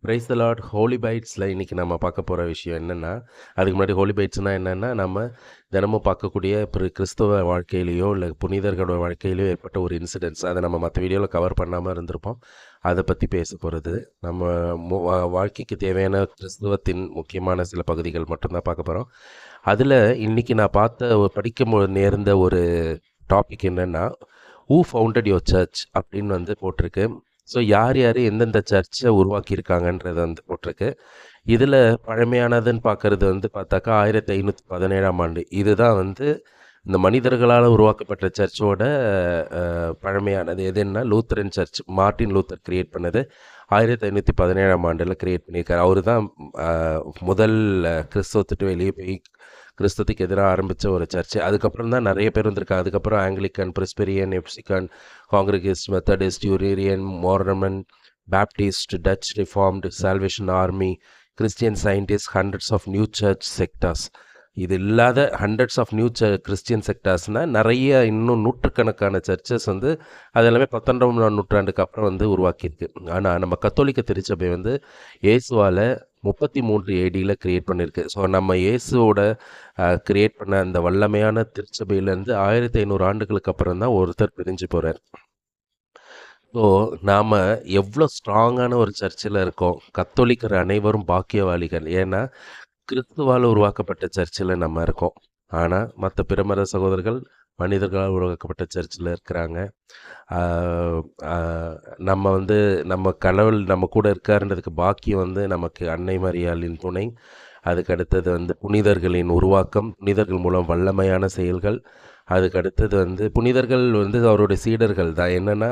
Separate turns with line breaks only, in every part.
Price the lord. Holy பைட்ஸில் இன்றைக்கி நம்ம பார்க்க போகிற விஷயம் என்னென்னா, அதுக்கு முன்னாடி ஹோலி பைட்ஸ்னால் என்னென்னா, நம்ம தினமும் பார்க்கக்கூடிய கிறிஸ்தவ வாழ்க்கையிலையோ இல்லை புனிதர்களோட வாழ்க்கையிலையோ ஏற்பட்ட ஒரு இன்சிடென்ட்ஸ். அதை நம்ம மற்ற வீடியோவில் கவர் பண்ணாமல் இருந்திருப்போம். அதை பற்றி பேச போகிறது நம்ம வாழ்க்கைக்கு தேவையான கிறிஸ்தவத்தின் முக்கியமான சில பகுதிகள் மட்டும்தான் பார்க்க போகிறோம். அதில் இன்றைக்கி நான் படிக்க நேர்ந்த ஒரு டாபிக் என்னென்னா, ஹூ ஃபவுண்டட் யுவர் சர்ச் அப்படின்னு போட்டிருக்கு. ஸோ யார் யார் எந்தெந்த சர்ச்சை உருவாக்கியிருக்காங்கன்றது போட்டிருக்கு. இதில் பழமையானதுன்னு பார்க்குறது பார்த்தாக்கா 1517ஆம் ஆண்டு. இதுதான் இந்த மனிதர்களால் உருவாக்கப்பட்ட சர்ச்சோட பழமையானது எதுன்னா Lutheran church. Martin Luther create பண்ணது 1517ஆம் ஆண்டில் கிரியேட் பண்ணியிருக்காரு. அவர் தான் முதல் கிறிஸ்தவத்துட்டு வெளியே போய் கிறிஸ்தவத்துக்கு எதிராக ஆரம்பித்த ஒரு சர்ச்சு. அதுக்கப்புறம் தான் நிறைய பேர் வந்திருக்காங்க. அதுக்கப்புறம் Anglican, Presbyterian, Episcopalian, Congregationalist, Methodist, Unitarian, Mormon, Baptist, Dutch Reformed, Salvation Army, Christian Scientist, hundreds of new church sectors. இது இல்லாத ஹண்ட்ரட்ஸ் ஆஃப் நியூ கிறிஸ்டியன் செக்டார்ஸ்னால் நிறைய இன்னும் நூற்றுக்கணக்கான சர்ச்சஸ் அதெல்லாமே 19ஆம் நூற்றாண்டுக்கு அப்புறம் உருவாக்கியிருக்கு. ஆனால் நம்ம கத்தோலிக்க திருச்சபை இயேசுவால் 33 ADயில் கிரியேட் பண்ணியிருக்கு. ஸோ நம்ம இயேசுவோட கிரியேட் பண்ண அந்த வல்லமையான திருச்சபையிலேருந்து 1500 ஆண்டுகளுக்கு அப்புறம் தான் ஒருத்தர் பிரிஞ்சு போகிறார். ஸோ நாம் எவ்வளோ ஸ்ட்ராங்கான ஒரு சர்ச்சில் இருக்கோம். கத்தோலிக்கர் அனைவரும் பாக்கியவாளிகள். ஏன்னா கிறிஸ்துவால் உருவாக்கப்பட்ட சர்ச்சில் நம்ம இருக்கோம். ஆனால் மற்ற பிறமத சகோதரர்கள் மனிதர்களால் உருவாக்கப்பட்ட சர்ச்சில் இருக்கிறாங்க. நம்ம நம்ம கடவுள் நம்ம கூட இருக்காருன்றதுக்கு பாக்கியம் நமக்கு அன்னை மரியாளின் துணை. அதுக்கு அடுத்தது புனிதர்களின் உருவாக்கம், புனிதர்கள் மூலம் வல்லமையான செயல்கள். அதுக்கு அடுத்தது புனிதர்கள் அவருடைய சீடர்கள் தான். என்னென்னா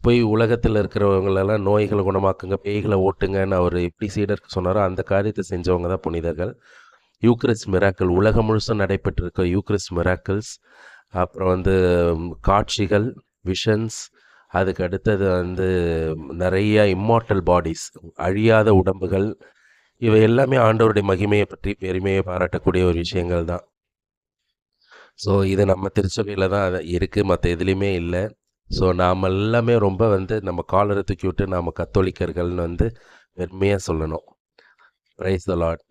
போய் உலகத்தில் இருக்கிறவங்களெல்லாம் நோய்களை குணமாக்குங்க, பேய்களை ஓட்டுங்கன்னு அவர் எப்படி சீடருக்கு சொன்னாரோ அந்த காரியத்தை செஞ்சவங்க தான் புனிதர்கள். யூக்ரிஸ்ட் மிராக்கிள், உலகம் முழுசும் நடைபெற்றிருக்க யூக்ரிஸ்ட் மிராக்கிள்ஸ். அப்புறம் காட்சிகள், விஷன்ஸ். அதுக்கு அடுத்தது நிறைய இம்மார்ட்டல் பாடிஸ், அழியாத உடம்புகள். இவை எல்லாமே ஆண்டவருடைய மகிமையை பற்றி பெருமையை பாராட்டக்கூடிய ஒரு விஷயங்கள் தான். ஸோ இது நம்ம திருச்சபையில் தான் இருக்குது, மற்ற எதுலேயுமே இல்லை. ஸோ நாம் எல்லாமே ரொம்ப நம்ம காலரை தூக்கி விட்டு நாம் கத்தோலிக்கர்கள்னு பெருமையாக சொல்லணும். Price the Lord.